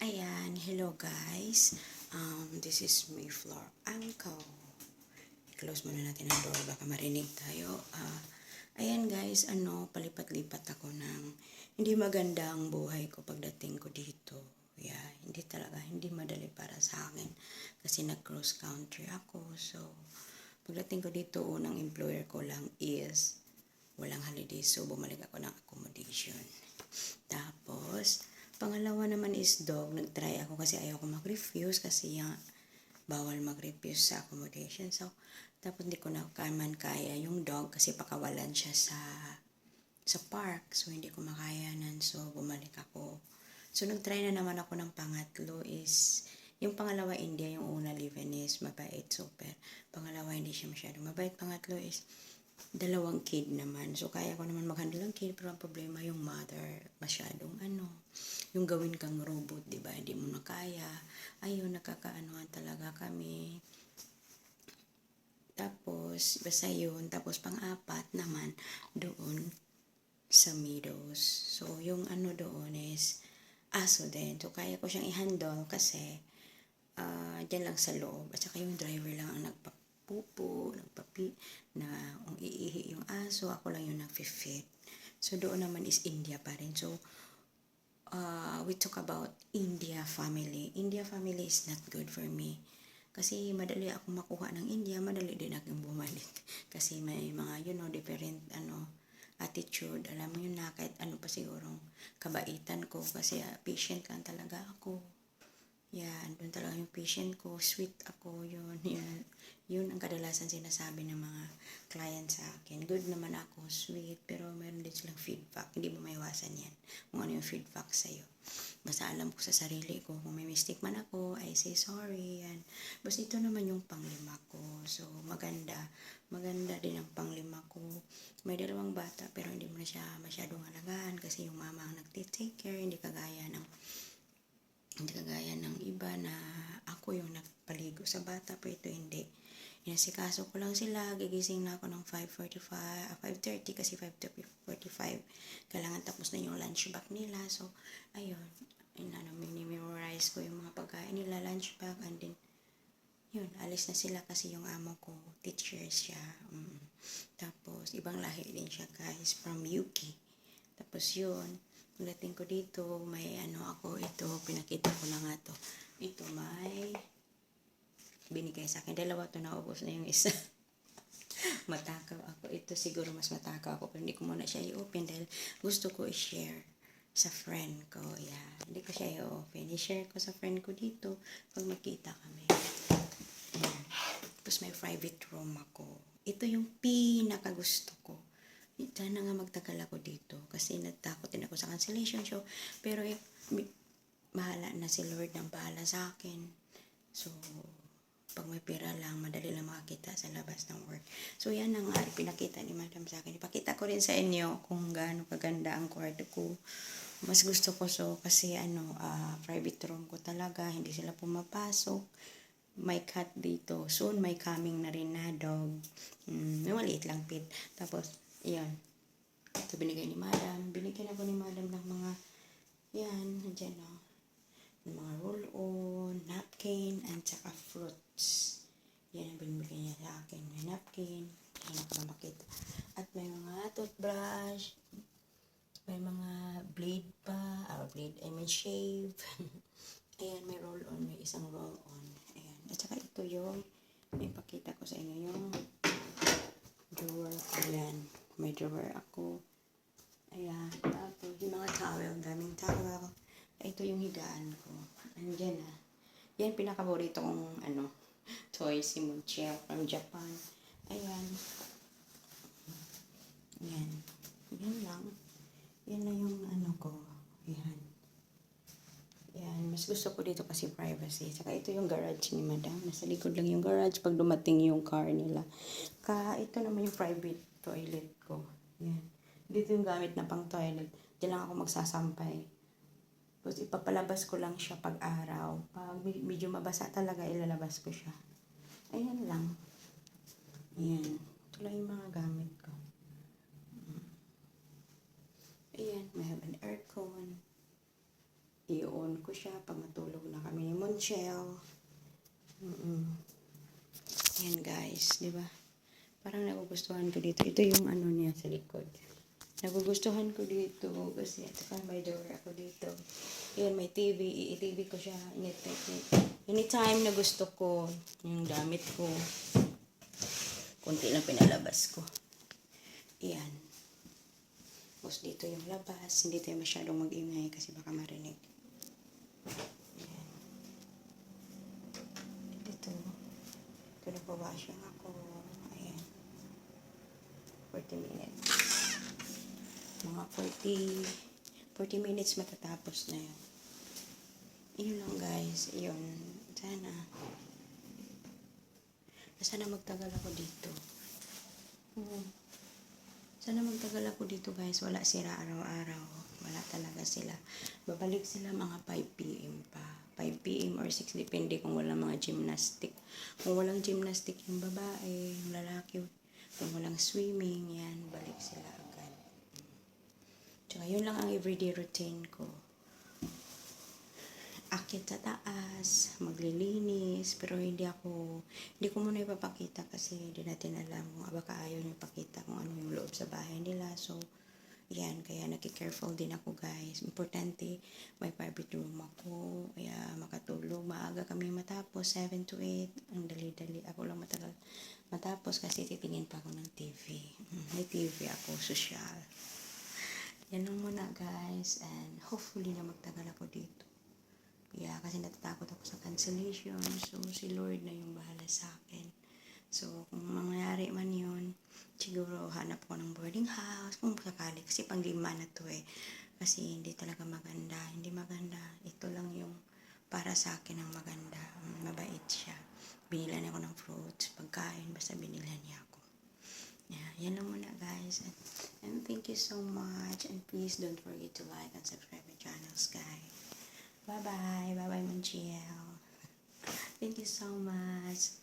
Ayan, hello guys. This is Mayflower Uncle. I-close muna natin ang door, baka marinig tayo. Ayan guys, palipat-lipat ako ng hindi maganda ang buhay ko pagdating ko dito. Yeah, hindi madali para sa akin kasi nag-cross country ako. So, pagdating ko dito, unang employer ko lang is walang holiday. So, bumalik ako ng accommodation. Tapos, pangalawa naman is dog. Nag-try ako kasi ayaw ko mag-refuse kasi bawal mag-refuse sa accommodation. So, tapos hindi ko na kaya yung dog kasi pakawalan siya sa park. So, hindi ko makayanan. So, bumalik ako. So, nag-try na naman ako ng pangatlo is, yung pangalawa India, yung una Lebanese, mabait, super. Pangalawa hindi siya masyadong mabait. Pangatlo is, dalawang kid naman. So, kaya ko naman mag-handle ng kid, pero ang problema yung mother, masyadong yung gawin kang robot, di ba? Hindi mo na kaya. Ayun, nakakaanuhan talaga kami. Tapos, basta yun. Tapos, pang-apat naman, doon sa Meadows. So, yung doon is aso din. So, kaya ko siyang i-handle kasi dyan lang sa loob. At saka yung driver lang ang nagpapupo, na iihi yung aso. Ako lang yung nag-fit. So, doon naman is India pa rin. So, we talk about India family. India family is not good for me. Kasi madali ako makuha ng India, madali din akong bumalik. Kasi may mga, different, attitude. Alam mo yun na, kahit pa sigurong kabaitan ko. Kasi patient lang talaga ako. Yan, doon talaga yung patient ko. Sweet ako, yun ang kadalasan sinasabi ng mga client sa akin. Good naman ako, sweet, pero meron din silang feedback. Hindi mo maiwasan yan kung ano yung feedback sa'yo. Basta alam ko sa sarili ko, kung may mistake man ako, I say sorry. Yan. Basta ito naman yung panglima ko. So, maganda din ang panglima ko. May dalawang bata, pero hindi mo na siya masyadong alagaan kasi yung mama ang nag-take care, hindi kagaya ng iba na ako yung nagpaligo sa bata, pero ito hindi. Inasikaso ko lang sila, gigising na ako ng 5:30 kasi 5:45 kailangan tapos na yung lunch bag nila. So, ayun, memorize ko yung mga pagkain nila, lunch bag, and then, yun, alis na sila kasi yung amo ko, teacher siya. Tapos, ibang lahi din siya guys, from UK. Tapos yun, pagdating ko dito, may ako, ito, pinakita ko na nga to. Ito, may binigay sa akin. Dalawa to, naubos na yung isa. Matakaw ako. Ito siguro mas matakaw ako, pero hindi ko muna siya i-open dahil gusto ko i-share sa friend ko. Yeah. Hindi ko siya i-open. I-share ko sa friend ko dito pag magkita kami. Ayan. Tapos may private room ako. Ito yung pinakagusto ko. Sana nga magtagal ako dito kasi natakot din ako sa cancellation show. Pero bahala na si Lord ang bahala sa akin. So, pag may pera lang, madali lang makakita sa labas ng work. So, yan ang pinakita ni Madam sa akin. Ipakita ko rin sa inyo kung gaano kaganda ang kwarto ko. Mas gusto ko kasi private room ko talaga. Hindi sila pumapasok. May cat dito. Soon, may coming na rin na dog. May maliit lang pit. Tapos, yan. Ito binigay ni Madam. Binigyan ako ni Madam ng mga, nandiyan ng mga roll-on, napkin, and saka fruits. Yan ang binibigay niya sa akin. May napkin. Yan ako na makita. At may mga toothbrush. May mga blade pa. Shave. Ayan, may roll-on. May isang roll-on. Ayan. At saka ito yung ipakita ko sa inyo yung drawer. Ayan. May drawer ako. Ayan. Tapos yung mga towel. Daming towel. Ito yung higaan ko. Andiyan na. Yan pinakaborito kong toy, si Munchel from Japan. Ayan. Yan. Yan lang. Yan lang yung ko. Ayan. Yan. Mas gusto ko dito kasi privacy. Saka ito yung garage ni Madam. Nasa likod lang yung garage pag dumating yung car nila. Ito naman yung private toilet ko. Yan. Dito yung gamit na pang toilet. Diyan lang ako magsasampay. Tapos ipapalabas ko lang siya pag araw. Pag medyo mabasa talaga, ilalabas ko siya. Ayan lang. Ayan. Ito lang yung mga gamit ko. Ayan. May have an aircon. i-on ko siya pag matulog na kami ni Monchel. Yan guys, di ba? Parang nagugustuhan ko dito. Ito yung ano niya sa likod. Nagugustuhan ko dito kasi ito pang may door ako dito. Yan, may TV. I-TV ko siya. Anytime na gusto ko, yung damit ko. Kunti lang pinalabas ko. Yan. Tapos dito yung labas. Hindi tayo masyadong mag-ingay kasi baka marinig. Yan. Dito. Ito nagpawashing ako. Ayan. 40 minutes. Mga 40 minutes matatapos na yun. Yun lang guys. Yun. Sana magtagal ako dito. Sana magtagal ako dito guys. Wala sila araw-araw. Wala talaga sila. Babalik sila mga 5 p.m. pa. 5 p.m. or 6. Depende kung walang mga gymnastic. Kung walang gymnastic yung babae, yung lalaki. Kung walang swimming, yan. Balik sila agad. Tsaka yun lang ang everyday routine ko. Akit sa taas, maglilinis, pero hindi ko muna ipapakita kasi hindi natin alam kung baka ayaw niyo ipakita kung ano yung loob sa bahay nila. So, yan, kaya naki-careful din ako guys. Importante, may private room ako, kaya makatulog. Maaga kami matapos, 7 to 8. Ang dali-dali. Ako lang matagal matapos kasi titingin pa ako ng TV. May TV ako, social. Yan lang muna guys, and hopefully na magtagal ako dito. Yeah, kasi natatakot ako sa cancellation. So, si Lord na yung bahala sa akin. So, kung mangyari man yun, siguro hanap ko ng boarding house. Kung sakali, kasi pang-5 na to eh. Kasi hindi talaga maganda. Hindi maganda. Ito lang yung para sa akin ang maganda. Mabait siya. Binilan ako ng fruits, pagkain, basta binilan niya ako. Yeah, yan lang muna guys. And thank you so much. And please don't forget to like and subscribe my channels guys. Bye-bye. Bye-bye, Monchel. Thank you so much.